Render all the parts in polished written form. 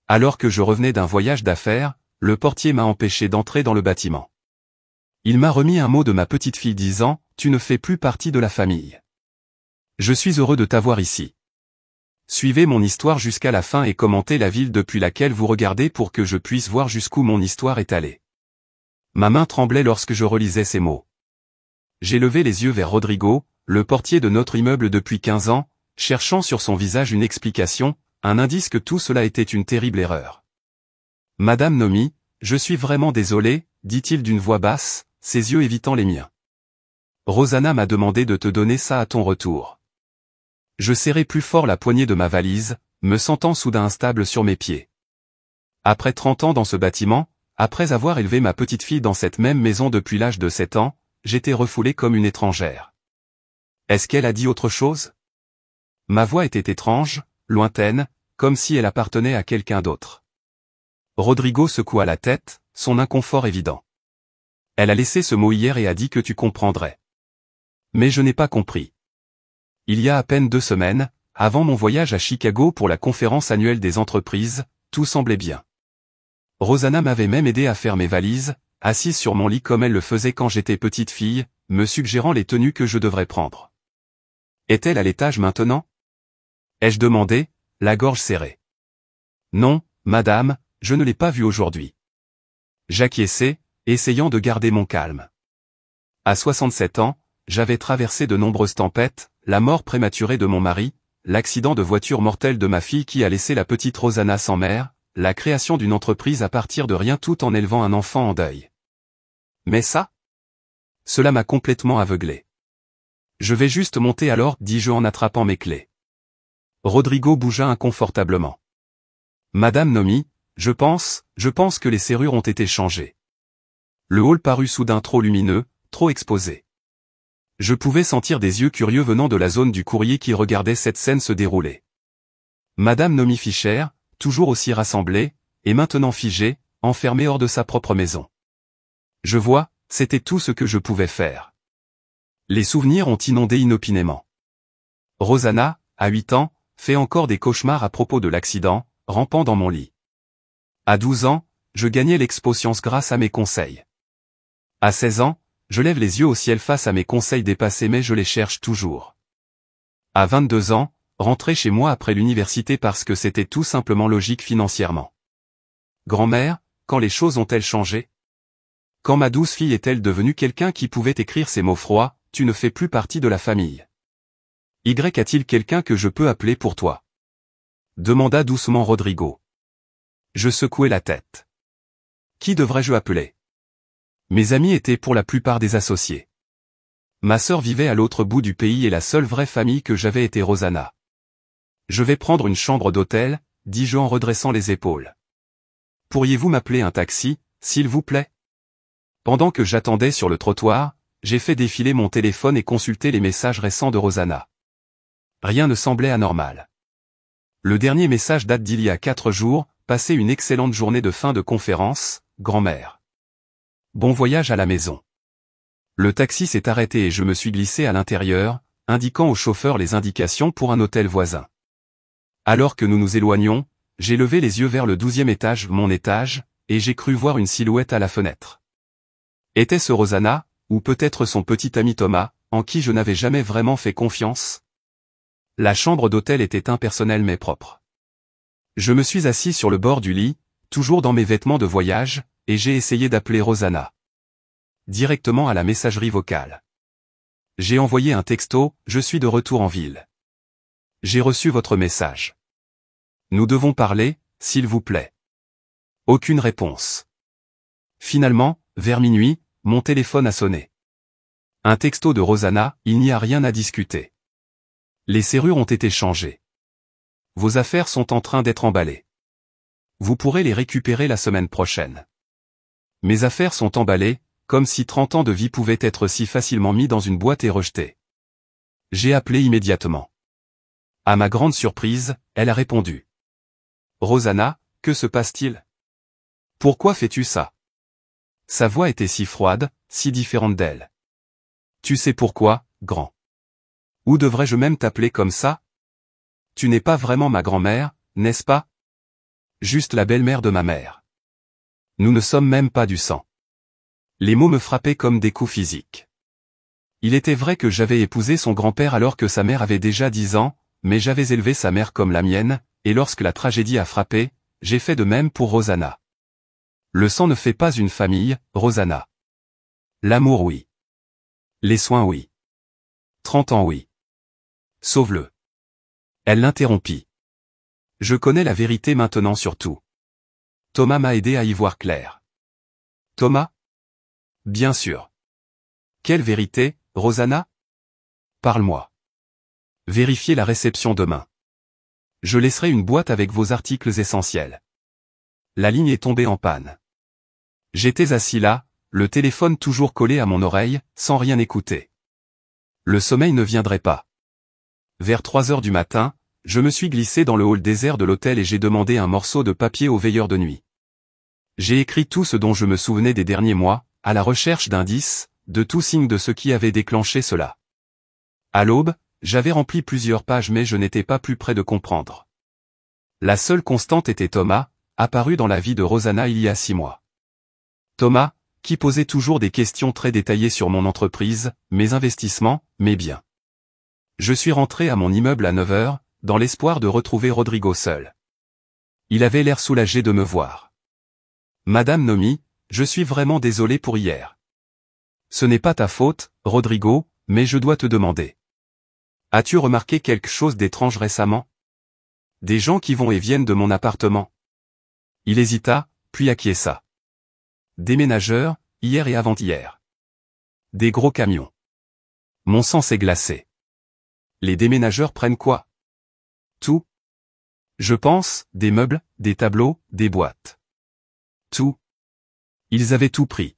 Alors que je revenais d'un voyage d'affaires, le portier m'a empêché d'entrer dans le bâtiment. Il m'a remis un mot de ma petite fille disant « Tu ne fais plus partie de la famille. Je suis heureux de t'avoir ici. Suivez mon histoire jusqu'à la fin et commentez la ville depuis laquelle vous regardez pour que je puisse voir jusqu'où mon histoire est allée. » Ma main tremblait lorsque je relisais ces mots. J'ai levé les yeux vers Rodrigo, le portier de notre immeuble depuis 15 ans, cherchant sur son visage une explication, un indice que tout cela était une terrible erreur. « Madame Nomi, je suis vraiment désolé, dit-il d'une voix basse, ses yeux évitant les miens. Rosanna m'a demandé de te donner ça à ton retour. » Je serrai plus fort la poignée de ma valise, me sentant soudain instable sur mes pieds. Après 30 ans dans ce bâtiment, après avoir élevé ma petite fille dans cette même maison depuis l'âge de 7 ans, j'étais refoulé comme une étrangère. Est-ce qu'elle a dit autre chose? Ma voix était étrange, lointaine, comme si elle appartenait à quelqu'un d'autre. Rodrigo secoua la tête, son inconfort évident. Elle a laissé ce mot hier et a dit que tu comprendrais. Mais je n'ai pas compris. Il y a à peine 2 semaines, avant mon voyage à Chicago pour la conférence annuelle des entreprises, tout semblait bien. Rosanna m'avait même aidé à faire mes valises, assise sur mon lit comme elle le faisait quand j'étais petite fille, me suggérant les tenues que je devrais prendre. Est-elle à l'étage maintenant? Ai-je demandé, la gorge serrée. Non, madame, je ne l'ai pas vue aujourd'hui. J'acquiesçai, essayant de garder mon calme. À 67 ans, j'avais traversé de nombreuses tempêtes, la mort prématurée de mon mari, l'accident de voiture mortel de ma fille qui a laissé la petite Rosanna sans mère, la création d'une entreprise à partir de rien tout en élevant un enfant en deuil. Mais ça? Cela m'a complètement aveuglé. Je vais juste monter alors, dis-je en attrapant mes clés. Rodrigo bougea inconfortablement. Madame Nomi, je pense que les serrures ont été changées. Le hall parut soudain trop lumineux, trop exposé. Je pouvais sentir des yeux curieux venant de la zone du courrier qui regardaient cette scène se dérouler. Madame Nomi Fischer, toujours aussi rassemblée, et maintenant figée, enfermée hors de sa propre maison. Je vois, c'était tout ce que je pouvais faire. Les souvenirs ont inondé inopinément. Rosanna, à 8 ans, fait encore des cauchemars à propos de l'accident, rampant dans mon lit. À 12 ans, je gagnais l'expatience grâce à mes conseils. À 16 ans, je lève les yeux au ciel face à mes conseils dépassés mais je les cherche toujours. À 22 ans, rentrer chez moi après l'université parce que c'était tout simplement logique financièrement. Grand-mère, quand les choses ont-elles changé? Quand ma douce fille est-elle devenue quelqu'un qui pouvait écrire ces mots froids, tu ne fais plus partie de la famille. Y a-t-il quelqu'un que je peux appeler pour toi? Demanda doucement Rodrigo. Je secouai la tête. Qui devrais-je appeler? Mes amis étaient pour la plupart des associés. Ma sœur vivait à l'autre bout du pays et la seule vraie famille que j'avais était Rosanna. Je vais prendre une chambre d'hôtel, dis-je en redressant les épaules. Pourriez-vous m'appeler un taxi, s'il vous plaît? Pendant que j'attendais sur le trottoir, j'ai fait défiler mon téléphone et consulté les messages récents de Rosanna. Rien ne semblait anormal. Le dernier message date d'il y a 4 jours, passez une excellente journée de fin de conférence, grand-mère. Bon voyage à la maison. Le taxi s'est arrêté et je me suis glissé à l'intérieur, indiquant au chauffeur les indications pour un hôtel voisin. Alors que nous nous éloignions, j'ai levé les yeux vers le 12e étage, mon étage, et j'ai cru voir une silhouette à la fenêtre. Était-ce Rosanna, ou peut-être son petit ami Thomas, en qui je n'avais jamais vraiment fait confiance? La chambre d'hôtel était impersonnelle mais propre. Je me suis assis sur le bord du lit, toujours dans mes vêtements de voyage, et j'ai essayé d'appeler Rosanna. Directement à la messagerie vocale. J'ai envoyé un texto, je suis de retour en ville. J'ai reçu votre message. Nous devons parler, s'il vous plaît. Aucune réponse. Finalement, vers minuit, mon téléphone a sonné. Un texto de Rosanna, il n'y a rien à discuter. Les serrures ont été changées. Vos affaires sont en train d'être emballées. Vous pourrez les récupérer la semaine prochaine. Mes affaires sont emballées, comme si 30 ans de vie pouvaient être si facilement mis dans une boîte et rejetés. J'ai appelé immédiatement. À ma grande surprise, elle a répondu. Rosanna, que se passe-t-il? Pourquoi fais-tu ça? Sa voix était si froide, si différente d'elle. Tu sais pourquoi, grand? Ou devrais-je même t'appeler comme ça? Tu n'es pas vraiment ma grand-mère, n'est-ce pas? Juste la belle-mère de ma mère. Nous ne sommes même pas du sang. Les mots me frappaient comme des coups physiques. Il était vrai que j'avais épousé son grand-père alors que sa mère avait déjà 10 ans, mais j'avais élevé sa mère comme la mienne, et lorsque la tragédie a frappé, j'ai fait de même pour Rosanna. Le sang ne fait pas une famille, Rosanna. L'amour oui. Les soins oui. 30 ans oui. Sauve-le. Elle l'interrompit. Je connais la vérité maintenant sur tout. Thomas m'a aidé à y voir clair. Thomas? Bien sûr. Quelle vérité, Rosanna? Parle-moi. Vérifiez la réception demain. Je laisserai une boîte avec vos articles essentiels. La ligne est tombée en panne. J'étais assis là, le téléphone toujours collé à mon oreille, sans rien écouter. Le sommeil ne viendrait pas. Vers 3 heures du matin, je me suis glissé dans le hall désert de l'hôtel et j'ai demandé un morceau de papier au veilleur de nuit. J'ai écrit tout ce dont je me souvenais des derniers mois, à la recherche d'indices, de tout signe de ce qui avait déclenché cela. À l'aube, j'avais rempli plusieurs pages mais je n'étais pas plus près de comprendre. La seule constante était Thomas, apparu dans la vie de Rosanna il y a 6 mois. Thomas, qui posait toujours des questions très détaillées sur mon entreprise, mes investissements, mes biens. Je suis rentré à mon immeuble à 9 heures, dans l'espoir de retrouver Rodrigo seul. Il avait l'air soulagé de me voir. Madame Nomi, je suis vraiment désolé pour hier. Ce n'est pas ta faute, Rodrigo, mais je dois te demander. As-tu remarqué quelque chose d'étrange récemment? Des gens qui vont et viennent de mon appartement. Il hésita, puis acquiesça. Déménageurs, hier et avant-hier. Des gros camions. Mon sang s'est glacé. Les déménageurs prennent quoi? Tout. Je pense, des meubles, des tableaux, des boîtes. Tout. Ils avaient tout pris.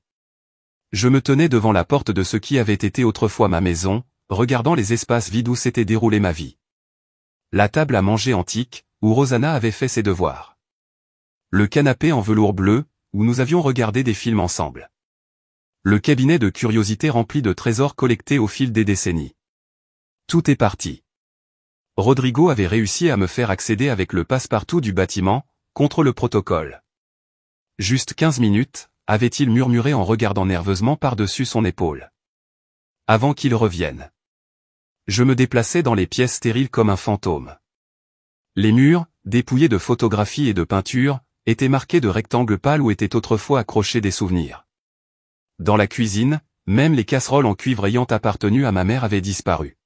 Je me tenais devant la porte de ce qui avait été autrefois ma maison, regardant les espaces vides où s'était déroulée ma vie. La table à manger antique, où Rosanna avait fait ses devoirs. Le canapé en velours bleu, où nous avions regardé des films ensemble. Le cabinet de curiosités rempli de trésors collectés au fil des décennies. Tout est parti. Rodrigo avait réussi à me faire accéder avec le passe-partout du bâtiment, contre le protocole. Juste 15 minutes, avait-il murmuré en regardant nerveusement par-dessus son épaule. Avant qu'il revienne. Je me déplaçais dans les pièces stériles comme un fantôme. Les murs, dépouillés de photographies et de peintures, étaient marqués de rectangles pâles où étaient autrefois accrochés des souvenirs. Dans la cuisine, même les casseroles en cuivre ayant appartenu à ma mère avaient disparu.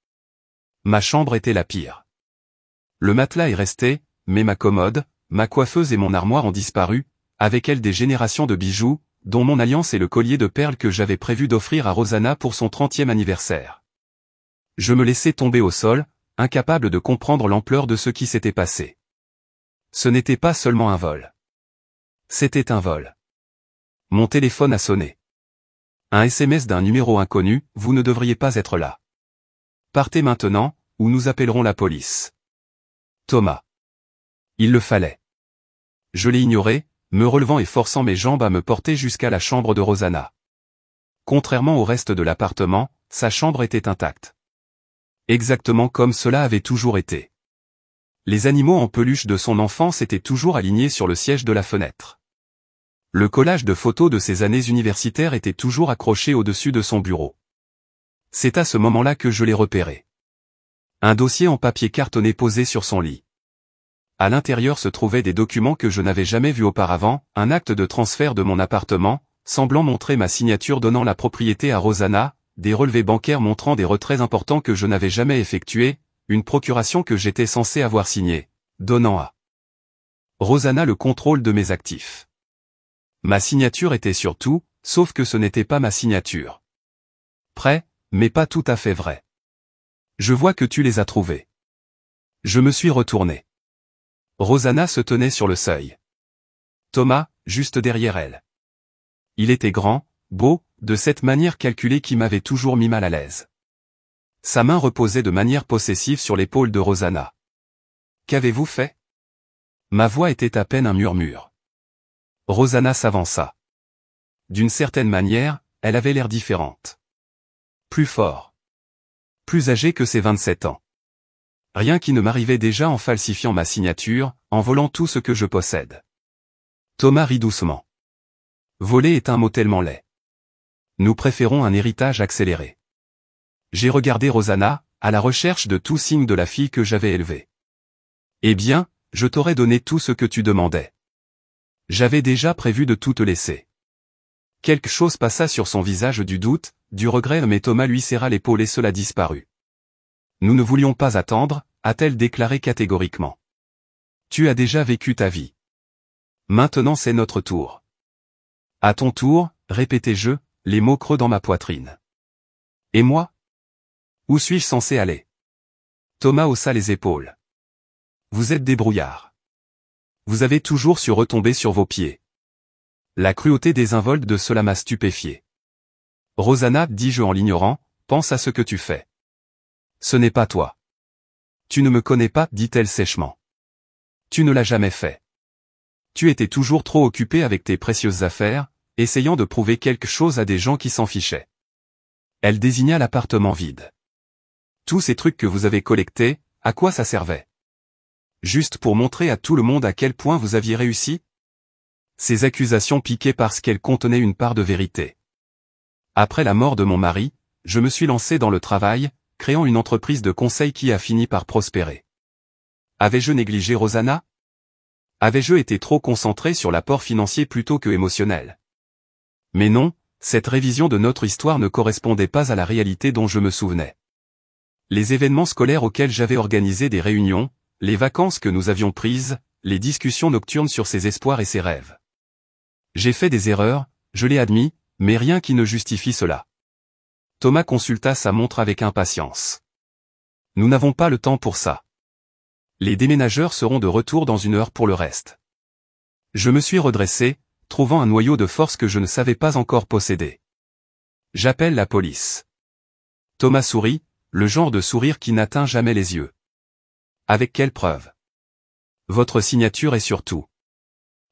Ma chambre était la pire. Le matelas est resté, mais ma commode, ma coiffeuse et mon armoire ont disparu, avec elles des générations de bijoux, dont mon alliance et le collier de perles que j'avais prévu d'offrir à Rosanna pour son 30e anniversaire. Je me laissais tomber au sol, incapable de comprendre l'ampleur de ce qui s'était passé. Ce n'était pas seulement un vol. C'était un vol. Mon téléphone a sonné. Un SMS d'un numéro inconnu, vous ne devriez pas être là. Partez maintenant, ou nous appellerons la police. Thomas. Il le fallait. Je l'ai ignoré, me relevant et forçant mes jambes à me porter jusqu'à la chambre de Rosanna. Contrairement au reste de l'appartement, sa chambre était intacte. Exactement comme cela avait toujours été. Les animaux en peluche de son enfance étaient toujours alignés sur le siège de la fenêtre. Le collage de photos de ses années universitaires était toujours accroché au-dessus de son bureau. C'est à ce moment-là que je l'ai repéré. Un dossier en papier cartonné posé sur son lit. À l'intérieur se trouvaient des documents que je n'avais jamais vus auparavant, un acte de transfert de mon appartement, semblant montrer ma signature donnant la propriété à Rosanna, des relevés bancaires montrant des retraits importants que je n'avais jamais effectués, une procuration que j'étais censé avoir signée, donnant à Rosanna le contrôle de mes actifs. Ma signature était sur tout, sauf que ce n'était pas ma signature. Prêt, mais pas tout à fait vrai. Je vois que tu les as trouvés. Je me suis retourné. Rosanna se tenait sur le seuil. Thomas, juste derrière elle. Il était grand, beau, de cette manière calculée qui m'avait toujours mis mal à l'aise. Sa main reposait de manière possessive sur l'épaule de Rosanna. Qu'avez-vous fait? Ma voix était à peine un murmure. Rosanna s'avança. D'une certaine manière, elle avait l'air différente. Plus fort. Plus âgée que ses 27 ans. Rien qui ne m'arrivait déjà en falsifiant ma signature, en volant tout ce que je possède. Thomas rit doucement. Voler est un mot tellement laid. Nous préférons un héritage accéléré. J'ai regardé Rosanna, à la recherche de tout signe de la fille que j'avais élevée. Eh bien, je t'aurais donné tout ce que tu demandais. J'avais déjà prévu de tout te laisser. Quelque chose passa sur son visage, du doute, du regret, mais Thomas lui serra l'épaule et cela disparut. Nous ne voulions pas attendre, a-t-elle déclaré catégoriquement. Tu as déjà vécu ta vie. Maintenant c'est notre tour. À ton tour, répétai-je, les mots creux dans ma poitrine. Et moi? Où suis-je censé aller? Thomas haussa les épaules. Vous êtes débrouillard. Vous avez toujours su retomber sur vos pieds. La cruauté désinvolte de cela m'a stupéfié. Rosanna, dis-je en l'ignorant, pense à ce que tu fais. Ce n'est pas toi. Tu ne me connais pas, dit-elle sèchement. Tu ne l'as jamais fait. Tu étais toujours trop occupé avec tes précieuses affaires, essayant de prouver quelque chose à des gens qui s'en fichaient. Elle désigna l'appartement vide. Tous ces trucs que vous avez collectés, à quoi ça servait? Juste pour montrer à tout le monde à quel point vous aviez réussi? Ces accusations piquaient parce qu'elles contenaient une part de vérité. Après la mort de mon mari, je me suis lancé dans le travail, créant une entreprise de conseil qui a fini par prospérer. Avais-je négligé Rosanna? Avais-je été trop concentré sur l'apport financier plutôt que émotionnel? Mais non, cette révision de notre histoire ne correspondait pas à la réalité dont je me souvenais. Les événements scolaires auxquels j'avais organisé des réunions, les vacances que nous avions prises, les discussions nocturnes sur ses espoirs et ses rêves. J'ai fait des erreurs, je l'ai admis, mais rien qui ne justifie cela. Thomas consulta sa montre avec impatience. Nous n'avons pas le temps pour ça. Les déménageurs seront de retour dans 1 heure pour le reste. Je me suis redressé, trouvant un noyau de force que je ne savais pas encore posséder. J'appelle la police. Thomas sourit, le genre de sourire qui n'atteint jamais les yeux. Avec quelle preuve? Votre signature et surtout.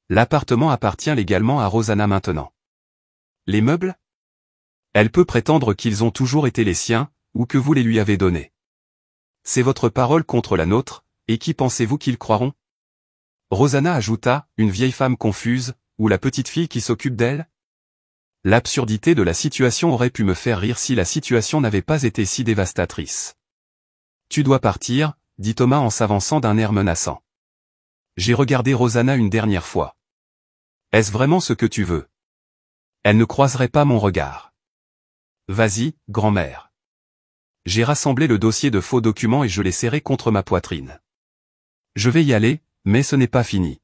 L'appartement appartient légalement à Rosanna maintenant. Les meubles? Elle peut prétendre qu'ils ont toujours été les siens, ou que vous les lui avez donnés. C'est votre parole contre la nôtre, et qui pensez-vous qu'ils croiront? Rosanna ajouta, une vieille femme confuse, ou la petite fille qui s'occupe d'elle? L'absurdité de la situation aurait pu me faire rire si la situation n'avait pas été si dévastatrice. Tu dois partir, dit Thomas en s'avançant d'un air menaçant. J'ai regardé Rosanna une dernière fois. Est-ce vraiment ce que tu veux? Elle ne croiserait pas mon regard. Vas-y, grand-mère. J'ai rassemblé le dossier de faux documents et je l'ai serré contre ma poitrine. Je vais y aller, mais ce n'est pas fini.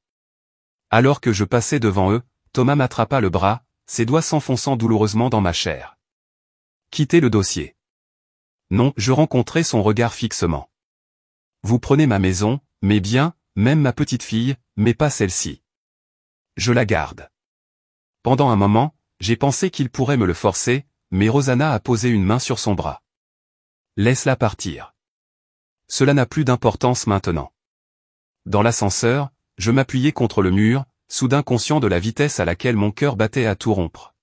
Alors que je passais devant eux, Thomas m'attrapa le bras, ses doigts s'enfonçant douloureusement dans ma chair. Quittez le dossier. Non, je rencontrai son regard fixement. Vous prenez ma maison, mes biens, même ma petite fille, mais pas celle-ci. Je la garde. Pendant un moment, j'ai pensé qu'il pourrait me le forcer, mais Rosanna a posé une main sur son bras. Laisse-la partir. Cela n'a plus d'importance maintenant. Dans l'ascenseur, je m'appuyais contre le mur, soudain conscient de la vitesse à laquelle mon cœur battait à tout rompre.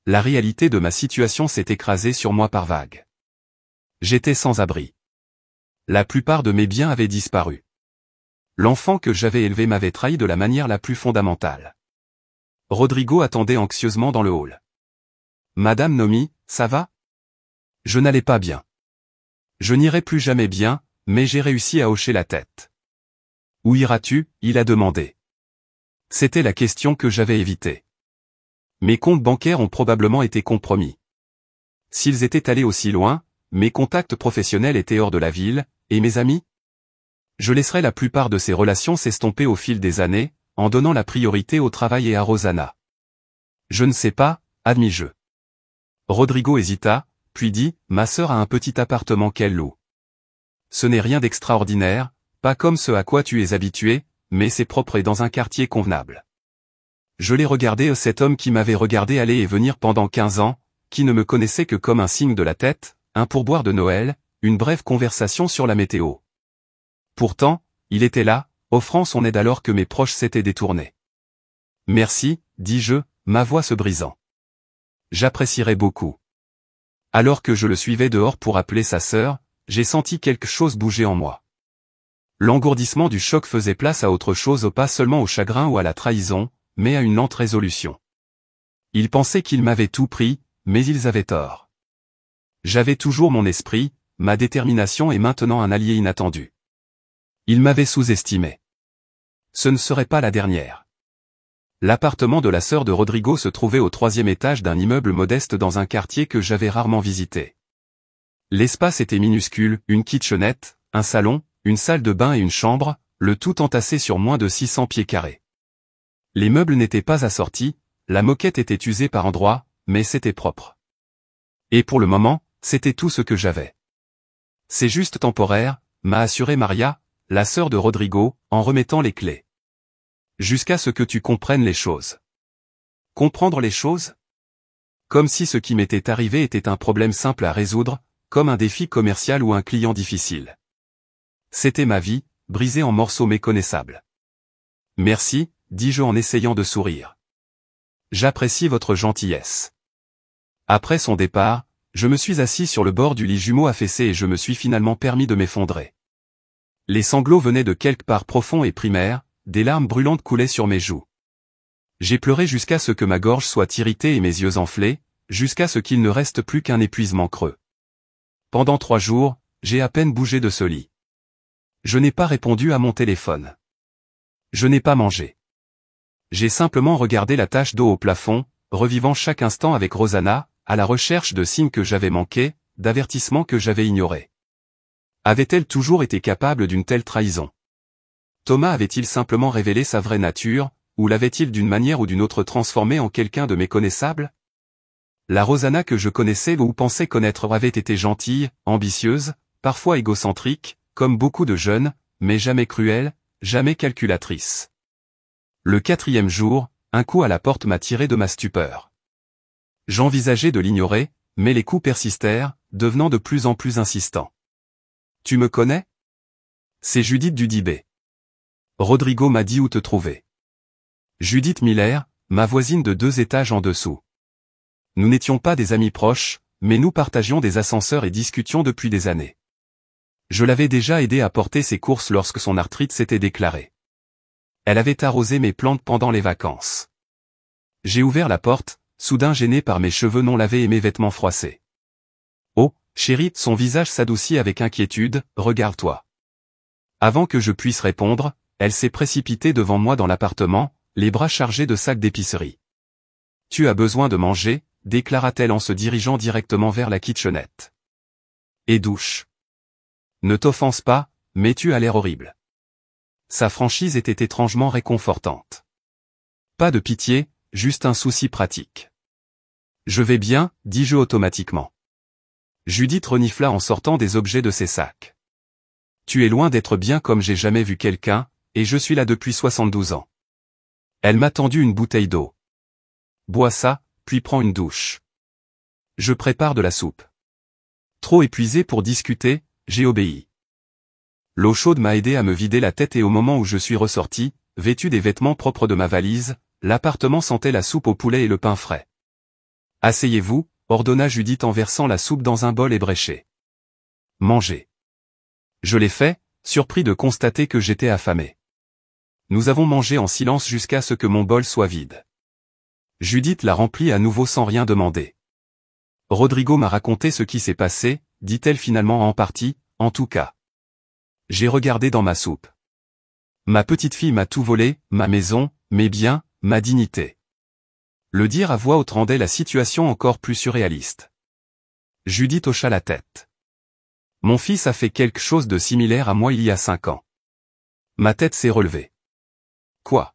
La réalité de ma situation s'est écrasée sur moi par vagues. J'étais sans abri. La plupart de mes biens avaient disparu. L'enfant que j'avais élevé m'avait trahi de la manière la plus fondamentale. Rodrigo attendait anxieusement dans le hall. Madame Nomi, ça va? Je n'allais pas bien. Je n'irai plus jamais bien, mais j'ai réussi à hocher la tête. Où iras-tu? Il a demandé. C'était la question que j'avais évitée. Mes comptes bancaires ont probablement été compromis. S'ils étaient allés aussi loin, mes contacts professionnels étaient hors de la ville, et mes amis? Je laisserai la plupart de ces relations s'estomper au fil des années, en donnant la priorité au travail et à Rosanna. Je ne sais pas, admis-je. Rodrigo hésita, puis dit, ma sœur a un petit appartement qu'elle loue. Ce n'est rien d'extraordinaire, pas comme ce à quoi tu es habitué, mais c'est propre et dans un quartier convenable. Je l'ai regardé, cet homme qui m'avait regardé aller et venir pendant 15 ans, qui ne me connaissait que comme un signe de la tête, un pourboire de Noël, une brève conversation sur la météo. Pourtant, il était là, offrant son aide alors que mes proches s'étaient détournés. Merci, dis-je, ma voix se brisant. J'apprécierais beaucoup. Alors que je le suivais dehors pour appeler sa sœur, j'ai senti quelque chose bouger en moi. L'engourdissement du choc faisait place à autre chose, pas seulement au chagrin ou à la trahison, mais à une lente résolution. Ils pensaient qu'ils m'avaient tout pris, mais ils avaient tort. J'avais toujours mon esprit, ma détermination et maintenant un allié inattendu. Ils m'avaient sous-estimé. Ce ne serait pas la dernière. L'appartement de la sœur de Rodrigo se trouvait au 3e étage d'un immeuble modeste dans un quartier que j'avais rarement visité. L'espace était minuscule, une kitchenette, un salon, une salle de bain et une chambre, le tout entassé sur moins de 600 pieds carrés. Les meubles n'étaient pas assortis, la moquette était usée par endroits, mais c'était propre. Et pour le moment, c'était tout ce que j'avais. C'est juste temporaire, m'a assuré Maria, la sœur de Rodrigo, en remettant les clés. Jusqu'à ce que tu comprennes les choses. Comprendre les choses? Comme si ce qui m'était arrivé était un problème simple à résoudre, comme un défi commercial ou un client difficile. C'était ma vie, brisée en morceaux méconnaissables. Merci, dis-je en essayant de sourire. J'apprécie votre gentillesse. Après son départ, je me suis assis sur le bord du lit jumeau affaissé et je me suis finalement permis de m'effondrer. Les sanglots venaient de quelque part profond et primaire, des larmes brûlantes coulaient sur mes joues. J'ai pleuré jusqu'à ce que ma gorge soit irritée et mes yeux enflés, jusqu'à ce qu'il ne reste plus qu'un épuisement creux. Pendant 3 jours, j'ai à peine bougé de ce lit. Je n'ai pas répondu à mon téléphone. Je n'ai pas mangé. J'ai simplement regardé la tache d'eau au plafond, revivant chaque instant avec Rosanna, à la recherche de signes que j'avais manqués, d'avertissements que j'avais ignorés. Avait-elle toujours été capable d'une telle trahison? Thomas avait-il simplement révélé sa vraie nature, ou l'avait-il d'une manière ou d'une autre transformé en quelqu'un de méconnaissable? La Rosanna que je connaissais ou pensais connaître avait été gentille, ambitieuse, parfois égocentrique, comme beaucoup de jeunes, mais jamais cruelle, jamais calculatrice. Le 4e jour, un coup à la porte m'a tiré de ma stupeur. J'envisageais de l'ignorer, mais les coups persistèrent, devenant de plus en plus insistants. « Tu me connais ? C'est Judith Dudibé. Rodrigo m'a dit où te trouver. » Judith Miller, ma voisine de 2 étages en dessous. Nous n'étions pas des amis proches, mais nous partagions des ascenseurs et discutions depuis des années. Je l'avais déjà aidé à porter ses courses lorsque son arthrite s'était déclarée. Elle avait arrosé mes plantes pendant les vacances. J'ai ouvert la porte, soudain gêné par mes cheveux non lavés et mes vêtements froissés. « Oh, chérie !» Son visage s'adoucit avec inquiétude, « Regarde-toi. » Avant que je puisse répondre, elle s'est précipitée devant moi dans l'appartement, les bras chargés de sacs d'épicerie. « Tu as besoin de manger », déclara-t-elle en se dirigeant directement vers la kitchenette. « Et douche. Ne t'offense pas, mais tu as l'air horrible. » Sa franchise était étrangement réconfortante. Pas de pitié, juste un souci pratique. « Je vais bien », dis-je automatiquement. Judith renifla en sortant des objets de ses sacs. « Tu es loin d'être bien comme j'ai jamais vu quelqu'un, et je suis là depuis 72 ans. » Elle m'a tendu une bouteille d'eau. « Bois ça, puis prends une douche. Je prépare de la soupe. » Trop épuisé pour discuter, j'ai obéi. L'eau chaude m'a aidé à me vider la tête et au moment où je suis ressorti, vêtu des vêtements propres de ma valise, l'appartement sentait la soupe au poulet et le pain frais. « Asseyez-vous », ordonna Judith en versant la soupe dans un bol ébréché. « Mangez. » Je l'ai fait, surpris de constater que j'étais affamé. Nous avons mangé en silence jusqu'à ce que mon bol soit vide. Judith l'a rempli à nouveau sans rien demander. « Rodrigo m'a raconté ce qui s'est passé », dit-elle finalement en partie, en tout cas. J'ai regardé dans ma soupe. Ma petite fille m'a tout volé, ma maison, mes biens, ma dignité. Le dire à voix haute rendait la situation encore plus surréaliste. Judith hocha la tête. Mon fils a fait quelque chose de similaire à moi il y a 5 ans. Ma tête s'est relevée. Quoi?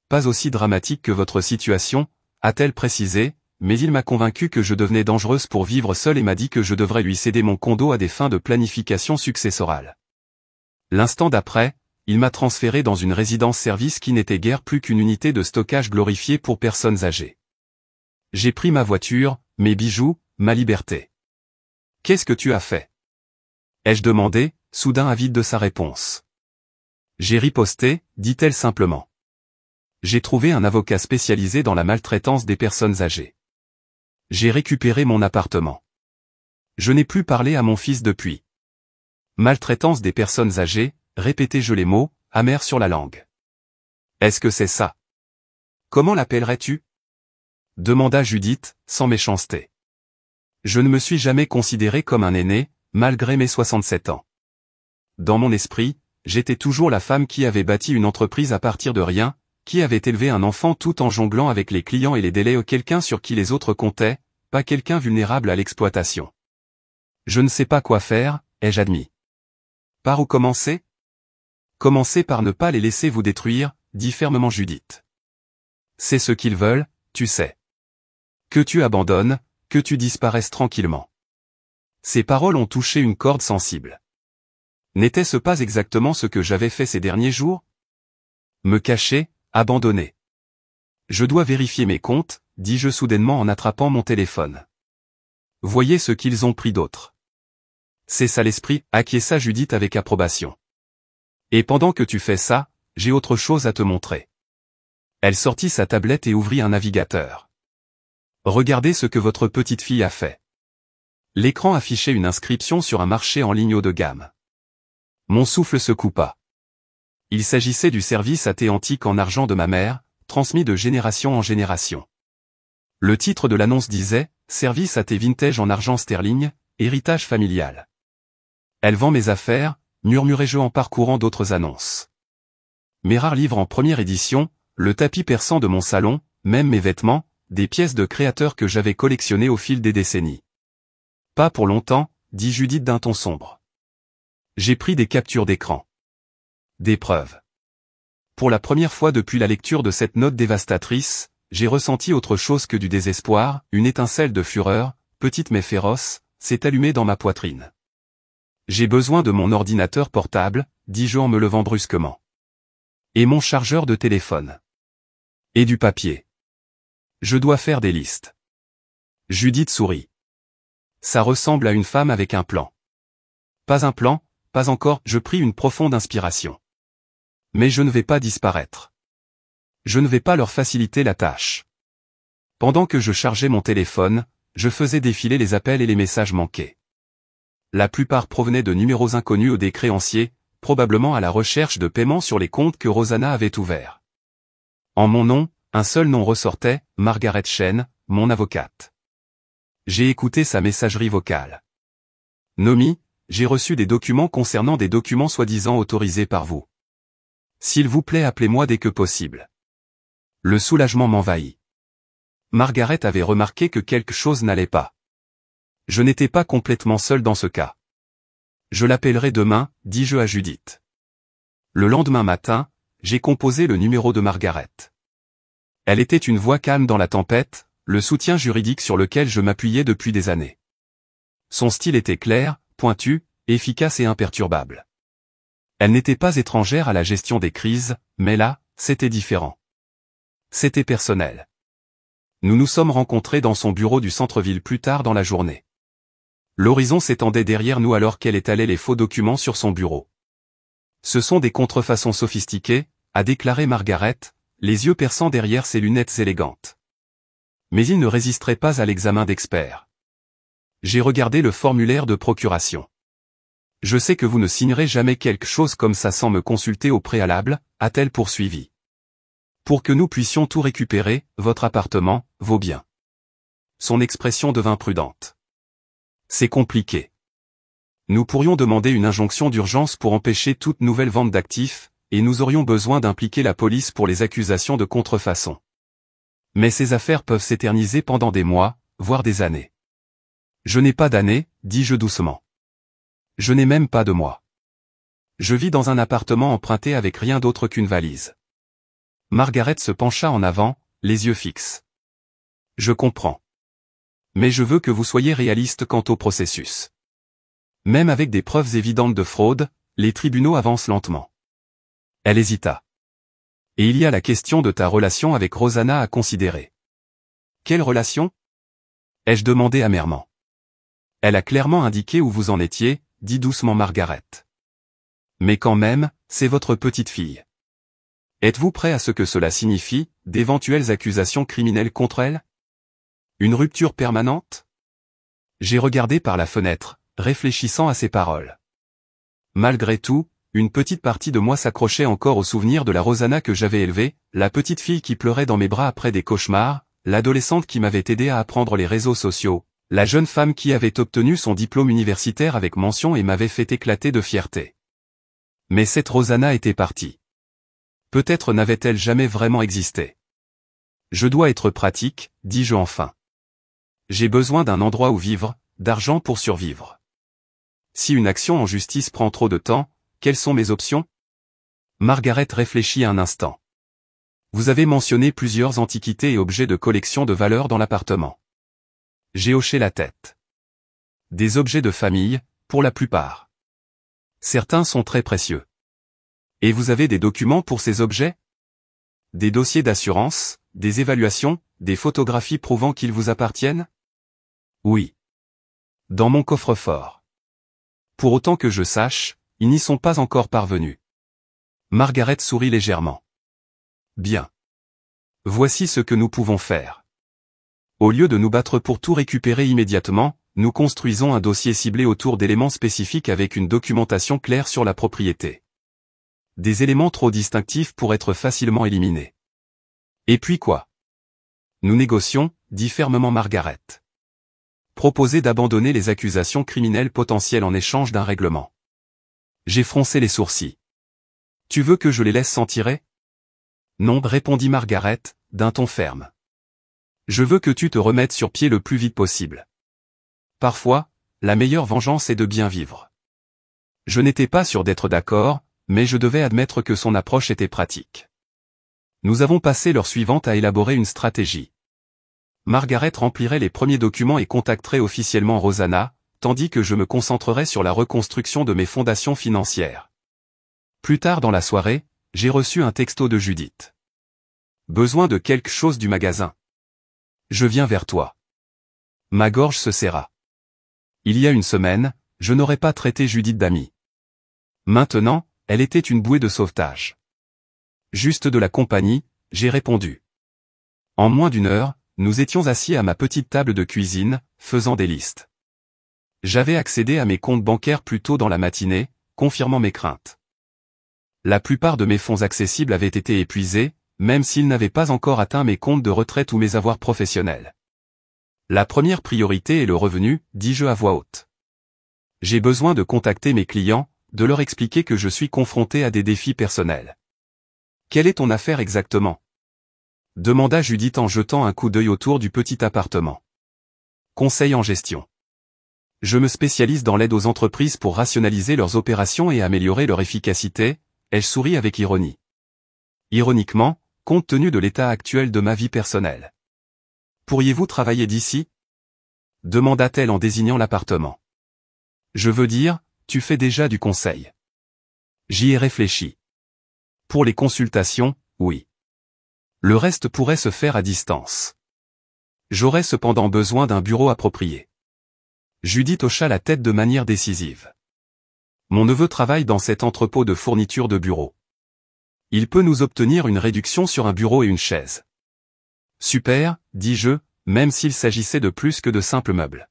Pas aussi dramatique que votre situation, a-t-elle précisé, mais il m'a convaincu que je devenais dangereuse pour vivre seule et m'a dit que je devrais lui céder mon condo à des fins de planification successorale. L'instant d'après, il m'a transféré dans une résidence-service qui n'était guère plus qu'une unité de stockage glorifiée pour personnes âgées. J'ai pris ma voiture, mes bijoux, ma liberté. Qu'est-ce que tu as fait? Ai-je demandé, soudain avide de sa réponse. J'ai riposté, dit-elle simplement. J'ai trouvé un avocat spécialisé dans la maltraitance des personnes âgées. J'ai récupéré mon appartement. Je n'ai plus parlé à mon fils depuis. Maltraitance des personnes âgées, répétai-je les mots, amers sur la langue. Est-ce que c'est ça? Comment l'appellerais-tu? Demanda Judith, sans méchanceté. Je ne me suis jamais considéré comme un aîné, malgré mes 67 ans. Dans mon esprit, j'étais toujours la femme qui avait bâti une entreprise à partir de rien, qui avait élevé un enfant tout en jonglant avec les clients et les délais, quelqu'un sur qui les autres comptaient, pas quelqu'un vulnérable à l'exploitation. Je ne sais pas quoi faire, ai-je admis. Par où commencer? Commencez par ne pas les laisser vous détruire, dit fermement Judith. C'est ce qu'ils veulent, tu sais. Que tu abandonnes, que tu disparaisses tranquillement. Ces paroles ont touché une corde sensible. N'était-ce pas exactement ce que j'avais fait ces derniers jours? Me cacher, abandonner. Je dois vérifier mes comptes, dis-je soudainement en attrapant mon téléphone. Voyez ce qu'ils ont pris d'autre. C'est ça l'esprit, acquiesça Judith avec approbation. Et pendant que tu fais ça, j'ai autre chose à te montrer. Elle sortit sa tablette et ouvrit un navigateur. Regardez ce que votre petite fille a fait. L'écran affichait une inscription sur un marché en ligne haut de gamme. Mon souffle se coupa. Il s'agissait du service à thé antique en argent de ma mère, transmis de génération en génération. Le titre de l'annonce disait « Service à thé vintage en argent sterling, héritage familial ». Elle vend mes affaires, murmurai-je en parcourant d'autres annonces. Mes rares livres en première édition, le tapis persan de mon salon, même mes vêtements, des pièces de créateurs que j'avais collectionnées au fil des décennies. Pas pour longtemps, dit Judith d'un ton sombre. J'ai pris des captures d'écran. Des preuves. Pour la première fois depuis la lecture de cette note dévastatrice, j'ai ressenti autre chose que du désespoir, une étincelle de fureur, petite mais féroce, s'est allumée dans ma poitrine. J'ai besoin de mon ordinateur portable, dis-je en me levant brusquement. Et mon chargeur de téléphone. Et du papier. Je dois faire des listes. Judith sourit. Ça ressemble à une femme avec un plan. Pas un plan, pas encore, je pris une profonde inspiration. Mais je ne vais pas disparaître. Je ne vais pas leur faciliter la tâche. Pendant que je chargeais mon téléphone, je faisais défiler les appels et les messages manqués. La plupart provenaient de numéros inconnus ou des créanciers, probablement à la recherche de paiements sur les comptes que Rosanna avait ouverts. En mon nom, un seul nom ressortait, Margaret Chen, mon avocate. J'ai écouté sa messagerie vocale. Nomi, j'ai reçu des documents concernant des documents soi-disant autorisés par vous. S'il vous plaît, appelez-moi dès que possible. Le soulagement m'envahit. Margaret avait remarqué que quelque chose n'allait pas. Je n'étais pas complètement seul dans ce cas. Je l'appellerai demain, dis-je à Judith. Le lendemain matin, j'ai composé le numéro de Margaret. Elle était une voix calme dans la tempête, le soutien juridique sur lequel je m'appuyais depuis des années. Son style était clair, pointu, efficace et imperturbable. Elle n'était pas étrangère à la gestion des crises, mais là, c'était différent. C'était personnel. Nous nous sommes rencontrés dans son bureau du centre-ville plus tard dans la journée. L'horizon s'étendait derrière nous alors qu'elle étalait les faux documents sur son bureau. Ce sont des contrefaçons sophistiquées, a déclaré Margaret, les yeux perçants derrière ses lunettes élégantes. Mais il ne résisterait pas à l'examen d'expert. J'ai regardé le formulaire de procuration. Je sais que vous ne signerez jamais quelque chose comme ça sans me consulter au préalable, a-t-elle poursuivi. Pour que nous puissions tout récupérer, votre appartement, vos biens. Son expression devint prudente. C'est compliqué. Nous pourrions demander une injonction d'urgence pour empêcher toute nouvelle vente d'actifs, et nous aurions besoin d'impliquer la police pour les accusations de contrefaçon. Mais ces affaires peuvent s'éterniser pendant des mois, voire des années. Je n'ai pas d'années, dis-je doucement. Je n'ai même pas de mois. Je vis dans un appartement emprunté avec rien d'autre qu'une valise. Margaret se pencha en avant, les yeux fixes. Je comprends. Mais je veux que vous soyez réaliste quant au processus. Même avec des preuves évidentes de fraude, les tribunaux avancent lentement. Elle hésita. Et il y a la question de ta relation avec Rosanna à considérer. Quelle relation? Ai-je demandé amèrement. Elle a clairement indiqué où vous en étiez, dit doucement Margaret. Mais quand même, c'est votre petite fille. Êtes-vous prêt à ce que cela signifie, d'éventuelles accusations criminelles contre elle? Une rupture permanente? J'ai regardé par la fenêtre, réfléchissant à ses paroles. Malgré tout, une petite partie de moi s'accrochait encore au souvenir de la Rosanna que j'avais élevée, la petite fille qui pleurait dans mes bras après des cauchemars, l'adolescente qui m'avait aidé à apprendre les réseaux sociaux, la jeune femme qui avait obtenu son diplôme universitaire avec mention et m'avait fait éclater de fierté. Mais cette Rosanna était partie. Peut-être n'avait-elle jamais vraiment existé. Je dois être pratique, dis-je enfin. J'ai besoin d'un endroit où vivre, d'argent pour survivre. Si une action en justice prend trop de temps, quelles sont mes options? Margaret réfléchit un instant. Vous avez mentionné plusieurs antiquités et objets de collection de valeur dans l'appartement. J'ai hoché la tête. Des objets de famille, pour la plupart. Certains sont très précieux. Et vous avez des documents pour ces objets? Des dossiers d'assurance, des évaluations, des photographies prouvant qu'ils vous appartiennent? Oui. Dans mon coffre-fort. Pour autant que je sache, ils n'y sont pas encore parvenus. Margaret sourit légèrement. Bien. Voici ce que nous pouvons faire. Au lieu de nous battre pour tout récupérer immédiatement, nous construisons un dossier ciblé autour d'éléments spécifiques avec une documentation claire sur la propriété. Des éléments trop distinctifs pour être facilement éliminés. Et puis quoi? Nous négocions, dit fermement Margaret. Proposez d'abandonner les accusations criminelles potentielles en échange d'un règlement. J'ai froncé les sourcils. Tu veux que je les laisse s'en tirer? Non, répondit Margaret, d'un ton ferme. Je veux que tu te remettes sur pied le plus vite possible. Parfois, la meilleure vengeance est de bien vivre. Je n'étais pas sûr d'être d'accord, mais je devais admettre que son approche était pratique. Nous avons passé l'heure suivante à élaborer une stratégie. Margaret remplirait les premiers documents et contacterait officiellement Rosanna, tandis que je me concentrerais sur la reconstruction de mes fondations financières. Plus tard dans la soirée, j'ai reçu un texto de Judith. Besoin de quelque chose du magasin. Je viens vers toi. Ma gorge se serra. Il y a une semaine, je n'aurais pas traité Judith d'amie. Maintenant, elle était une bouée de sauvetage. Juste de la compagnie, j'ai répondu. En moins d'une heure, nous étions assis à ma petite table de cuisine, faisant des listes. J'avais accédé à mes comptes bancaires plus tôt dans la matinée, confirmant mes craintes. La plupart de mes fonds accessibles avaient été épuisés, même s'ils n'avaient pas encore atteint mes comptes de retraite ou mes avoirs professionnels. La première priorité est le revenu, dis-je à voix haute. J'ai besoin de contacter mes clients, de leur expliquer que je suis confronté à des défis personnels. Quelle est ton affaire exactement? Demanda Judith en jetant un coup d'œil autour du petit appartement. Conseil en gestion. Je me spécialise dans l'aide aux entreprises pour rationaliser leurs opérations et améliorer leur efficacité, elle sourit avec ironie. Ironiquement, compte tenu de l'état actuel de ma vie personnelle. Pourriez-vous travailler d'ici? Demanda-t-elle en désignant l'appartement. Je veux dire, tu fais déjà du conseil. J'y ai réfléchi. Pour les consultations, oui. Le reste pourrait se faire à distance. J'aurais cependant besoin d'un bureau approprié. Judith hocha la tête de manière décisive. Mon neveu travaille dans cet entrepôt de fourniture de bureau. Il peut nous obtenir une réduction sur un bureau et une chaise. Super, dis-je, même s'il s'agissait de plus que de simples meubles.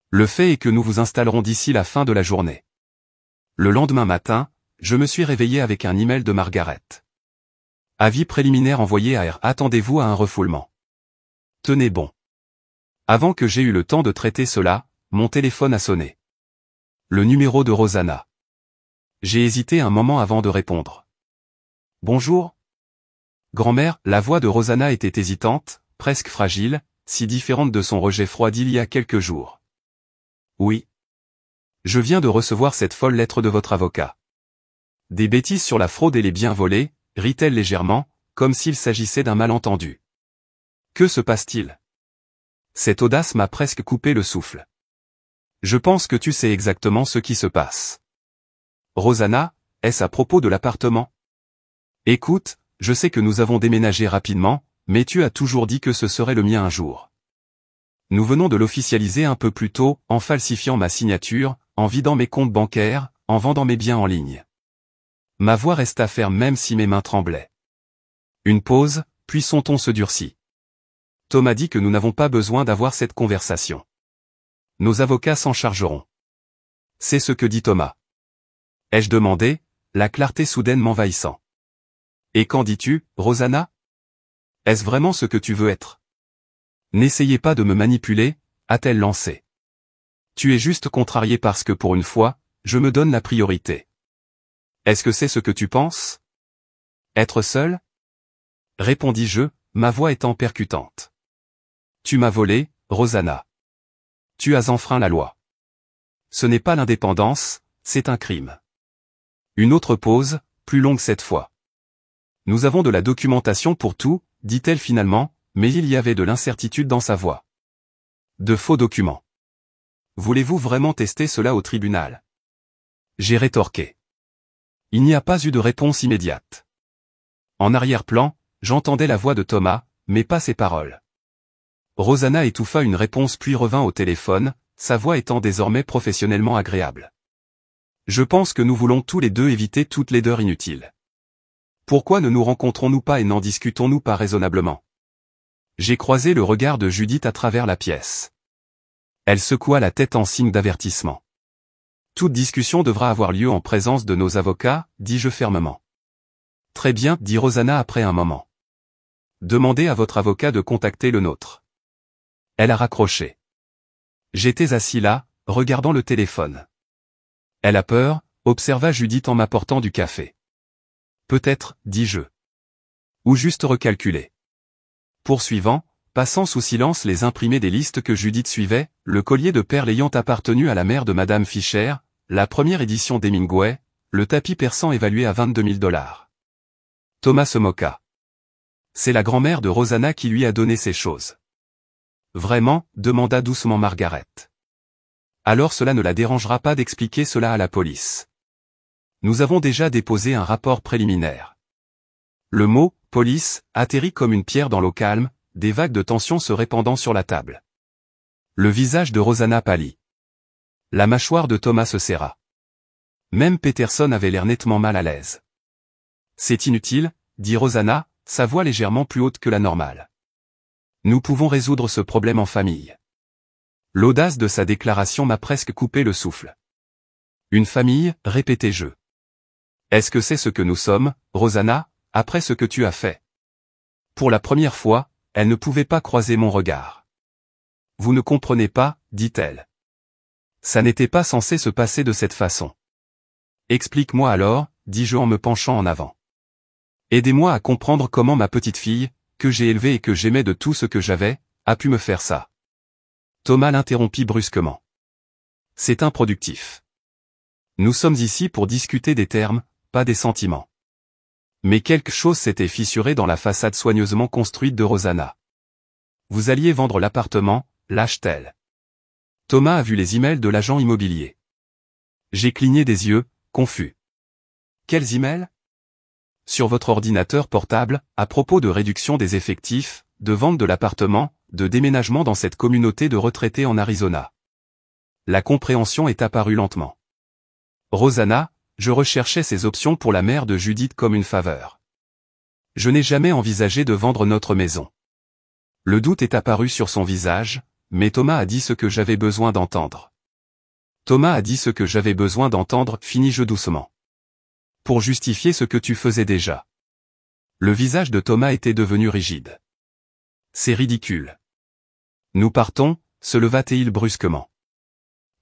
Le fait est que nous vous installerons d'ici la fin de la journée. Le lendemain matin, je me suis réveillé avec un email de Margaret. Avis préliminaire envoyé à R. Attendez-vous à un refoulement. Tenez bon. Avant que j'aie eu le temps de traiter cela, mon téléphone a sonné. Le numéro de Rosanna. J'ai hésité un moment avant de répondre. Bonjour. Grand-mère, la voix de Rosanna était hésitante, presque fragile, si différente de son rejet froid d'il y a quelques jours. Oui. Je viens de recevoir cette folle lettre de votre avocat. Des bêtises sur la fraude et les biens volés, rit-elle légèrement, comme s'il s'agissait d'un malentendu. Que se passe-t-il? Cette audace m'a presque coupé le souffle. Je pense que tu sais exactement ce qui se passe. Rosanna, est-ce à propos de l'appartement? Écoute, je sais que nous avons déménagé rapidement, mais tu as toujours dit que ce serait le mien un jour. Nous venons de l'officialiser un peu plus tôt, en falsifiant ma signature, en vidant mes comptes bancaires, en vendant mes biens en ligne. Ma voix resta ferme même si mes mains tremblaient. Une pause, puis son ton se durcit. Tom a dit que nous n'avons pas besoin d'avoir cette conversation. Nos avocats s'en chargeront. C'est ce que dit Thomas. Ai-je demandé, la clarté soudaine m'envahissant. Et qu'en dis-tu, Rosanna? Est-ce vraiment ce que tu veux être? N'essayez pas de me manipuler, a-t-elle lancé. Tu es juste contrarié parce que pour une fois, je me donne la priorité. Est-ce que c'est ce que tu penses? Être seul? Répondis-je, ma voix étant percutante. Tu m'as volé, Rosanna. Tu as enfreint la loi. Ce n'est pas l'indépendance, c'est un crime. Une autre pause, plus longue cette fois. Nous avons de la documentation pour tout, dit-elle finalement, mais il y avait de l'incertitude dans sa voix. De faux documents. Voulez-vous vraiment tester cela au tribunal? J'ai rétorqué. Il n'y a pas eu de réponse immédiate. En arrière-plan, j'entendais la voix de Thomas, mais pas ses paroles. Rosanna étouffa une réponse puis revint au téléphone, sa voix étant désormais professionnellement agréable. Je pense que nous voulons tous les deux éviter toute laideur inutile. Pourquoi ne nous rencontrons-nous pas et n'en discutons-nous pas raisonnablement? J'ai croisé le regard de Judith à travers la pièce. Elle secoua la tête en signe d'avertissement. Toute discussion devra avoir lieu en présence de nos avocats, dis-je fermement. Très bien, dit Rosanna après un moment. Demandez à votre avocat de contacter le nôtre. Elle a raccroché. J'étais assis là, regardant le téléphone. Elle a peur, observa Judith en m'apportant du café. Peut-être, dis-je. Ou juste recalculer. Poursuivant, passant sous silence les imprimés des listes que Judith suivait, le collier de perles ayant appartenu à la mère de Madame Fischer, la première édition d'Hemingway, le tapis persan évalué à 22 000 $. Thomas se moqua. C'est la grand-mère de Rosanna qui lui a donné ces choses. Vraiment, demanda doucement Margaret. Alors cela ne la dérangera pas d'expliquer cela à la police. Nous avons déjà déposé un rapport préliminaire. Le mot « police » atterrit comme une pierre dans l'eau calme, des vagues de tension se répandant sur la table. Le visage de Rosanna pâlit. La mâchoire de Thomas se serra. Même Peterson avait l'air nettement mal à l'aise. C'est inutile, dit Rosanna, sa voix légèrement plus haute que la normale. Nous pouvons résoudre ce problème en famille. L'audace de sa déclaration m'a presque coupé le souffle. Une famille, répétai-je. Est-ce que c'est ce que nous sommes, Rosanna, après ce que tu as fait? Pour la première fois, elle ne pouvait pas croiser mon regard. Vous ne comprenez pas, dit-elle. Ça n'était pas censé se passer de cette façon. Explique-moi alors, dis-je en me penchant en avant. Aidez-moi à comprendre comment ma petite fille, que j'ai élevée et que j'aimais de tout ce que j'avais, a pu me faire ça. Thomas l'interrompit brusquement. C'est improductif. Nous sommes ici pour discuter des termes, pas des sentiments. Mais quelque chose s'était fissuré dans la façade soigneusement construite de Rosanna. Vous alliez vendre l'appartement, lâche-t-elle. Thomas a vu les emails de l'agent immobilier. J'ai cligné des yeux, confus. Quels emails? Sur votre ordinateur portable, à propos de réduction des effectifs, de vente de l'appartement, de déménagement dans cette communauté de retraités en Arizona. La compréhension est apparue lentement. Rosanna, je recherchais ces options pour la mère de Judith comme une faveur. Je n'ai jamais envisagé de vendre notre maison. Le doute est apparu sur son visage, mais Thomas a dit ce que j'avais besoin d'entendre. Thomas a dit ce que j'avais besoin d'entendre, finis-je doucement. Pour justifier ce que tu faisais déjà. Le visage de Thomas était devenu rigide. C'est ridicule. Nous partons, se leva-t-il brusquement.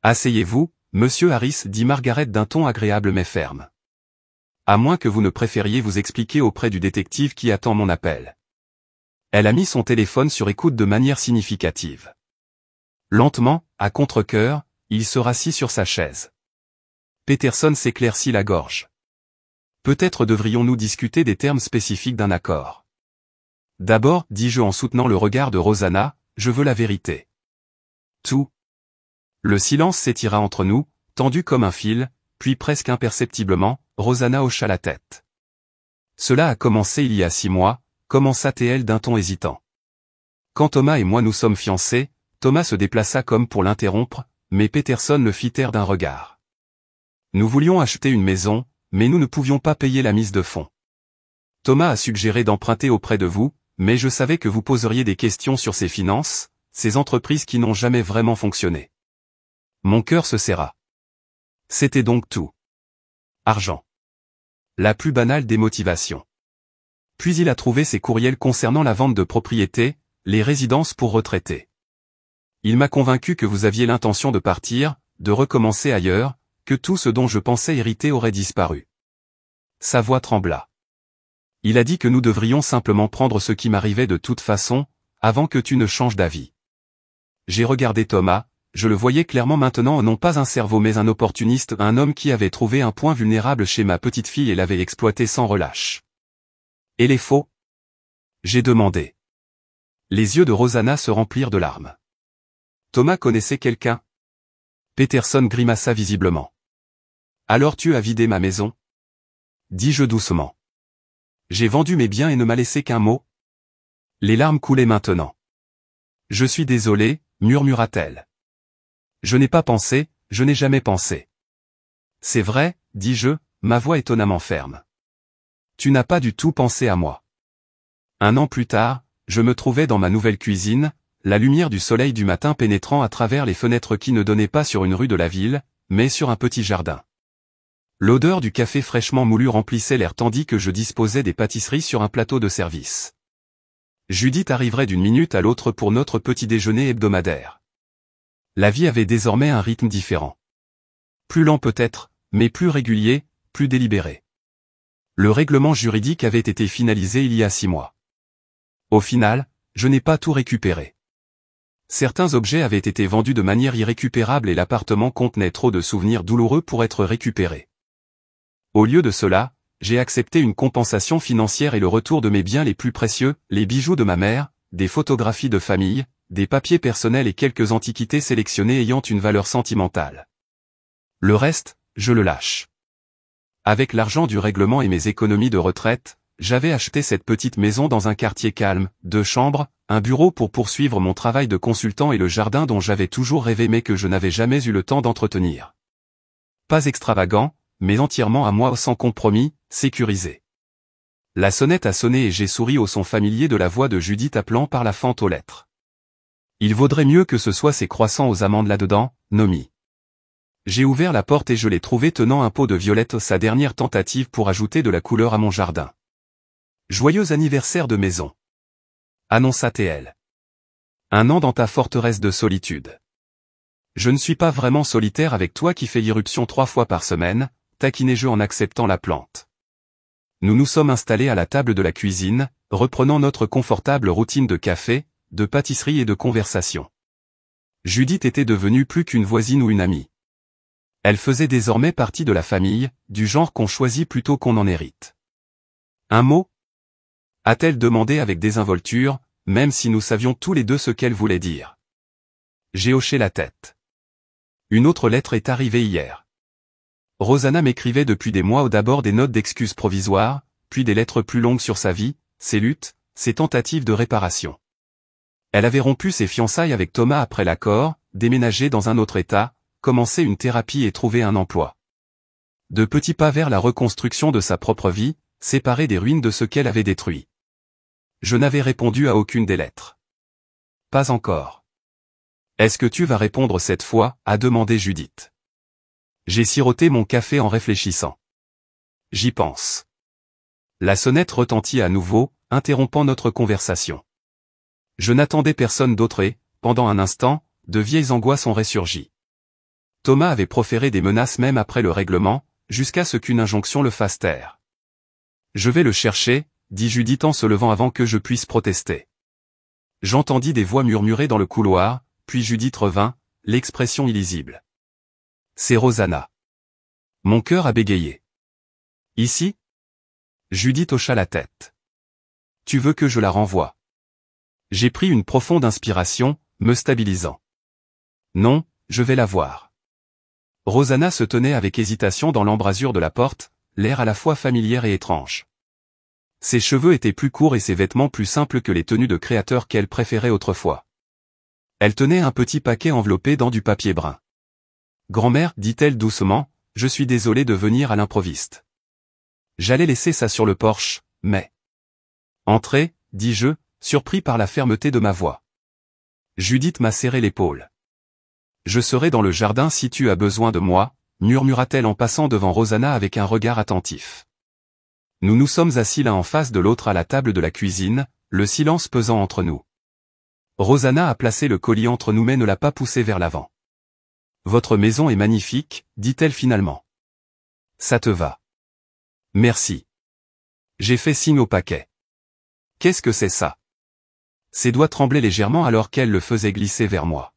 Asseyez-vous, Monsieur Harris, dit Margaret d'un ton agréable mais ferme. À moins que vous ne préfériez vous expliquer auprès du détective qui attend mon appel. Elle a mis son téléphone sur écoute de manière significative. Lentement, à contre-cœur, il se rassit sur sa chaise. Peterson s'éclaircit la gorge. Peut-être devrions-nous discuter des termes spécifiques d'un accord. D'abord, dis-je en soutenant le regard de Rosanna, je veux la vérité. Tout. Le silence s'étira entre nous, tendu comme un fil, puis presque imperceptiblement, Rosanna hocha la tête. Cela a commencé il y a 6 mois, commença-t-elle d'un ton hésitant. Quand Thomas et moi nous sommes fiancés, Thomas se déplaça comme pour l'interrompre, mais Peterson le fit taire d'un regard. Nous voulions acheter une maison, mais nous ne pouvions pas payer la mise de fonds. Thomas a suggéré d'emprunter auprès de vous, mais je savais que vous poseriez des questions sur ses finances, ces entreprises qui n'ont jamais vraiment fonctionné. Mon cœur se serra. C'était donc tout. Argent. La plus banale des motivations. Puis il a trouvé ses courriels concernant la vente de propriétés, les résidences pour retraités. Il m'a convaincu que vous aviez l'intention de partir, de recommencer ailleurs, que tout ce dont je pensais hériter aurait disparu. Sa voix trembla. Il a dit que nous devrions simplement prendre ce qui m'arrivait de toute façon, avant que tu ne changes d'avis. J'ai regardé Thomas, je le voyais clairement maintenant, non pas un cerveau mais un opportuniste, un homme qui avait trouvé un point vulnérable chez ma petite fille et l'avait exploité sans relâche. Et les faux? J'ai demandé. Les yeux de Rosanna se remplirent de larmes. Thomas connaissait quelqu'un? Peterson grimaça visiblement. Alors tu as vidé ma maison? Dis-je doucement. J'ai vendu mes biens et ne m'a laissé qu'un mot? Les larmes coulaient maintenant. Je suis désolé, murmura-t-elle. Je n'ai pas pensé, je n'ai jamais pensé. C'est vrai, dis-je, ma voix étonnamment ferme. Tu n'as pas du tout pensé à moi. Un an plus tard, je me trouvais dans ma nouvelle cuisine, la lumière du soleil du matin pénétrant à travers les fenêtres qui ne donnaient pas sur une rue de la ville, mais sur un petit jardin. L'odeur du café fraîchement moulu remplissait l'air tandis que je disposais des pâtisseries sur un plateau de service. Judith arriverait d'une minute à l'autre pour notre petit déjeuner hebdomadaire. La vie avait désormais un rythme différent. Plus lent peut-être, mais plus régulier, plus délibéré. Le règlement juridique avait été finalisé il y a 6 mois. Au final, je n'ai pas tout récupéré. Certains objets avaient été vendus de manière irrécupérable et l'appartement contenait trop de souvenirs douloureux pour être récupéré. Au lieu de cela, j'ai accepté une compensation financière et le retour de mes biens les plus précieux, les bijoux de ma mère, des photographies de famille, des papiers personnels et quelques antiquités sélectionnées ayant une valeur sentimentale. Le reste, je le lâche. Avec l'argent du règlement et mes économies de retraite, j'avais acheté cette petite maison dans un quartier calme, 2 chambres, un bureau pour poursuivre mon travail de consultant et le jardin dont j'avais toujours rêvé mais que je n'avais jamais eu le temps d'entretenir. Pas extravagant, mais entièrement à moi sans compromis, sécurisé. La sonnette a sonné et j'ai souri au son familier de la voix de Judith appelant par la fente aux lettres. Il vaudrait mieux que ce soit ces croissants aux amandes là-dedans, Nomi. J'ai ouvert la porte et je l'ai trouvé tenant un pot de violettes, sa dernière tentative pour ajouter de la couleur à mon jardin. Joyeux anniversaire de maison. Annonça-t-elle. 1 an dans ta forteresse de solitude. Je ne suis pas vraiment solitaire avec toi qui fais irruption 3 fois par semaine, taquinai-je en acceptant la plante. Nous nous sommes installés à la table de la cuisine, reprenant notre confortable routine de café, de pâtisserie et de conversation. Judith était devenue plus qu'une voisine ou une amie. Elle faisait désormais partie de la famille, du genre qu'on choisit plutôt qu'on en hérite. Un mot? A-t-elle demandé avec désinvolture, même si nous savions tous les deux ce qu'elle voulait dire. J'ai hoché la tête. Une autre lettre est arrivée hier. Rosanna m'écrivait depuis des mois d'abord des notes d'excuses provisoires, puis des lettres plus longues sur sa vie, ses luttes, ses tentatives de réparation. Elle avait rompu ses fiançailles avec Thomas après l'accord, déménagé dans un autre état, commencé une thérapie et trouvé un emploi. De petits pas vers la reconstruction de sa propre vie, séparée des ruines de ce qu'elle avait détruit. Je n'avais répondu à aucune des lettres. Pas encore. Est-ce que tu vas répondre cette fois, a demandé Judith. J'ai siroté mon café en réfléchissant. J'y pense. La sonnette retentit à nouveau, interrompant notre conversation. Je n'attendais personne d'autre et, pendant un instant, de vieilles angoisses ont ressurgi. Thomas avait proféré des menaces même après le règlement, jusqu'à ce qu'une injonction le fasse taire. Je vais le chercher, dit Judith en se levant avant que je puisse protester. J'entendis des voix murmurer dans le couloir, puis Judith revint, l'expression illisible. C'est Rosanna. Mon cœur a bégayé. Ici? Judith hocha la tête. Tu veux que je la renvoie? J'ai pris une profonde inspiration, me stabilisant. Non, je vais la voir. Rosanna se tenait avec hésitation dans l'embrasure de la porte, l'air à la fois familier et étrange. Ses cheveux étaient plus courts et ses vêtements plus simples que les tenues de créateur qu'elle préférait autrefois. Elle tenait un petit paquet enveloppé dans du papier brun. Grand-mère, dit-elle doucement, je suis désolée de venir à l'improviste. J'allais laisser ça sur le porche, mais... Entrez, dis-je, surpris par la fermeté de ma voix. Judith m'a serré l'épaule. Je serai dans le jardin si tu as besoin de moi, murmura-t-elle en passant devant Rosanna avec un regard attentif. Nous nous sommes assis l'un en face de l'autre à la table de la cuisine, le silence pesant entre nous. Rosanna a placé le colis entre nous mais ne l'a pas poussé vers l'avant. « Votre maison est magnifique, dit-elle finalement. Ça te va. Merci. J'ai fait signe au paquet. Qu'est-ce que c'est ça? Ses doigts tremblaient légèrement alors qu'elle le faisait glisser vers moi.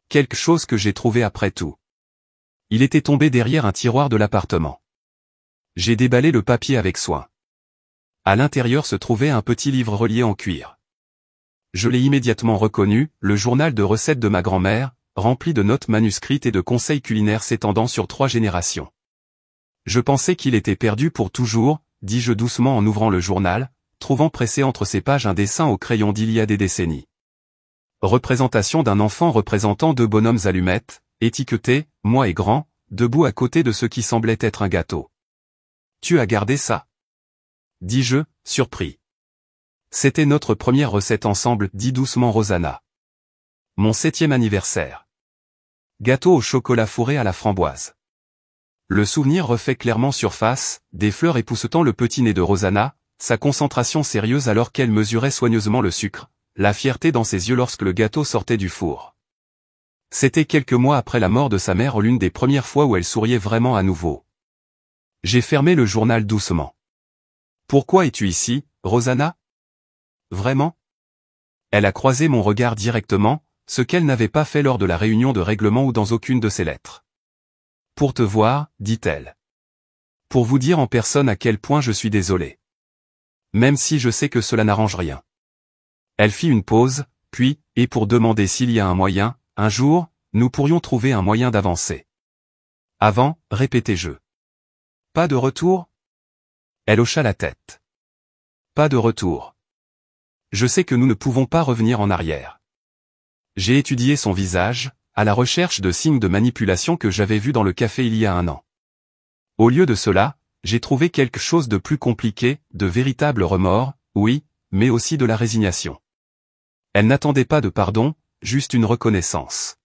Quelque chose que j'ai trouvé après tout. Il était tombé derrière un tiroir de l'appartement. J'ai déballé le papier avec soin. À l'intérieur se trouvait un petit livre relié en cuir. Je l'ai immédiatement reconnu, le journal de recettes de ma grand-mère, rempli de notes manuscrites et de conseils culinaires s'étendant sur 3 générations. Je pensais qu'il était perdu pour toujours, dis-je doucement en ouvrant le journal, trouvant pressé entre ces pages un dessin au crayon d'il y a des décennies. Représentation d'un enfant représentant 2 bonhommes allumettes, étiquetés, moi et grand, debout à côté de ce qui semblait être un gâteau. Tu as gardé ça? Dis-je, surpris. C'était notre première recette ensemble, dit doucement Rosanna. Mon 7e anniversaire. Gâteau au chocolat fourré à la framboise. Le souvenir refait clairement surface, des fleurs époussetant le petit nez de Rosanna, sa concentration sérieuse alors qu'elle mesurait soigneusement le sucre, la fierté dans ses yeux lorsque le gâteau sortait du four. C'était quelques mois après la mort de sa mère, l'une des premières fois où elle souriait vraiment à nouveau. J'ai fermé le journal doucement. Pourquoi es-tu ici, Rosanna? Vraiment? Elle a croisé mon regard directement, ce qu'elle n'avait pas fait lors de la réunion de règlement ou dans aucune de ses lettres. Pour te voir, dit-elle. Pour vous dire en personne à quel point je suis désolé. Même si je sais que cela n'arrange rien. Elle fit une pause, puis, et pour demander s'il y a un moyen, un jour, nous pourrions trouver un moyen d'avancer. Avant, répétai-je. Pas de retour? Elle hocha la tête. Pas de retour. Je sais que nous ne pouvons pas revenir en arrière. J'ai étudié son visage, à la recherche de signes de manipulation que j'avais vus dans le café il y a 1 an. Au lieu de cela, j'ai trouvé quelque chose de plus compliqué, de véritables remords, oui, mais aussi de la résignation. Elle n'attendait pas de pardon, juste une reconnaissance.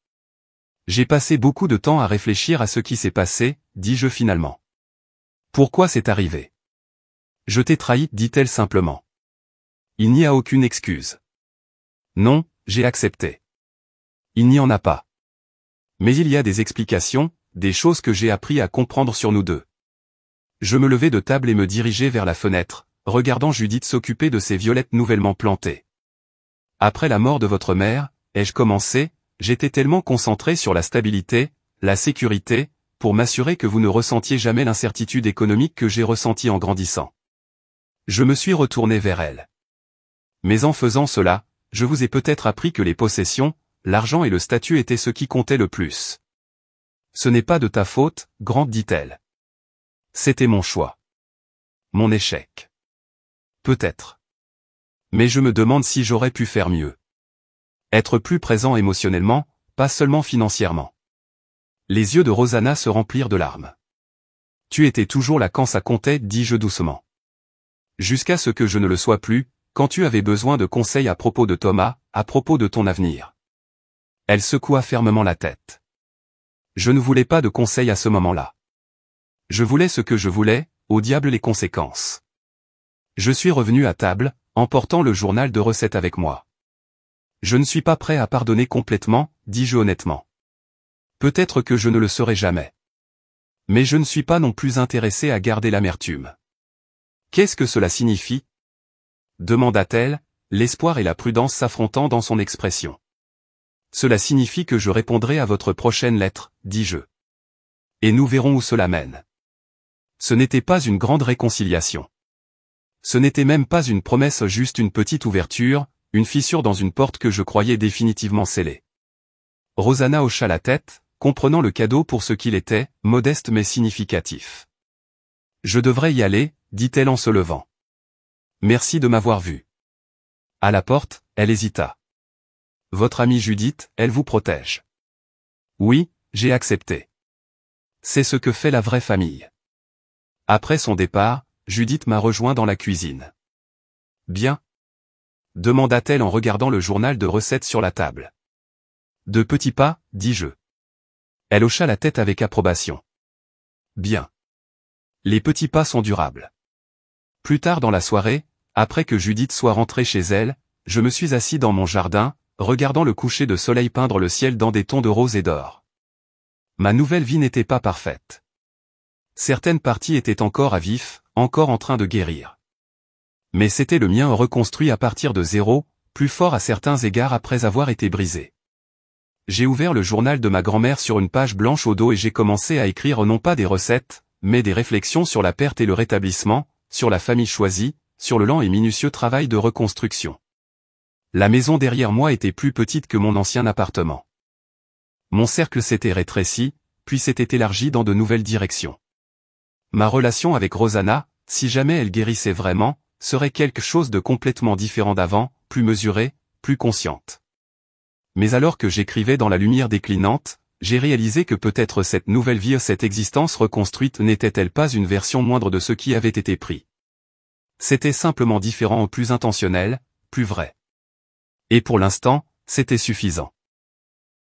J'ai passé beaucoup de temps à réfléchir à ce qui s'est passé, dis-je finalement. Pourquoi c'est arrivé? Je t'ai trahi, dit-elle simplement. Il n'y a aucune excuse. Non, j'ai accepté. Il n'y en a pas. Mais il y a des explications, des choses que j'ai appris à comprendre sur nous deux. Je me levai de table et me dirigeai vers la fenêtre, regardant Judith s'occuper de ses violettes nouvellement plantées. Après la mort de votre mère, ai-je commencé, j'étais tellement concentré sur la stabilité, la sécurité, pour m'assurer que vous ne ressentiez jamais l'incertitude économique que j'ai ressentie en grandissant. Je me suis retourné vers elle. Mais en faisant cela, je vous ai peut-être appris que les possessions, l'argent et le statut étaient ce qui comptait le plus. Ce n'est pas de ta faute, grande, dit-elle. C'était mon choix. Mon échec. Peut-être. Mais je me demande si j'aurais pu faire mieux. Être plus présent émotionnellement, pas seulement financièrement. Les yeux de Rosanna se remplirent de larmes. Tu étais toujours là quand ça comptait, dis-je doucement. Jusqu'à ce que je ne le sois plus, quand tu avais besoin de conseils à propos de Thomas, à propos de ton avenir. Elle secoua fermement la tête. Je ne voulais pas de conseils à ce moment-là. Je voulais ce que je voulais, au diable les conséquences. Je suis revenu à table, emportant le journal de recettes avec moi. Je ne suis pas prêt à pardonner complètement, dis-je honnêtement. Peut-être que je ne le serai jamais. Mais je ne suis pas non plus intéressé à garder l'amertume. Qu'est-ce que cela signifie? Demanda-t-elle, l'espoir et la prudence s'affrontant dans son expression. Cela signifie que je répondrai à votre prochaine lettre, dis-je. Et nous verrons où cela mène. Ce n'était pas une grande réconciliation. Ce n'était même pas une promesse, juste une petite ouverture, une fissure dans une porte que je croyais définitivement scellée. Rosanna hocha la tête, comprenant le cadeau pour ce qu'il était, modeste mais significatif. Je devrais y aller, dit-elle en se levant. Merci de m'avoir vu. À la porte, elle hésita. Votre amie Judith, elle vous protège. Oui, j'ai accepté. C'est ce que fait la vraie famille. Après son départ, Judith m'a rejoint dans la cuisine. Bien? Demanda-t-elle en regardant le journal de recettes sur la table. De petits pas, dis-je. Elle hocha la tête avec approbation. Bien. Les petits pas sont durables. Plus tard dans la soirée, après que Judith soit rentrée chez elle, je me suis assis dans mon jardin, regardant le coucher de soleil peindre le ciel dans des tons de rose et d'or. Ma nouvelle vie n'était pas parfaite. Certaines parties étaient encore à vif, encore en train de guérir. Mais c'était le mien reconstruit à partir de zéro, plus fort à certains égards après avoir été brisé. J'ai ouvert le journal de ma grand-mère sur une page blanche au dos et j'ai commencé à écrire non pas des recettes, mais des réflexions sur la perte et le rétablissement, sur la famille choisie, sur le lent et minutieux travail de reconstruction. La maison derrière moi était plus petite que mon ancien appartement. Mon cercle s'était rétréci, puis s'était élargi dans de nouvelles directions. Ma relation avec Rosanna, si jamais elle guérissait vraiment, serait quelque chose de complètement différent d'avant, plus mesurée, plus consciente. Mais alors que j'écrivais dans la lumière déclinante, j'ai réalisé que peut-être cette nouvelle vie, cette existence reconstruite n'était-elle pas une version moindre de ce qui avait été pris. C'était simplement différent, plus intentionnel, plus vrai. Et pour l'instant, c'était suffisant.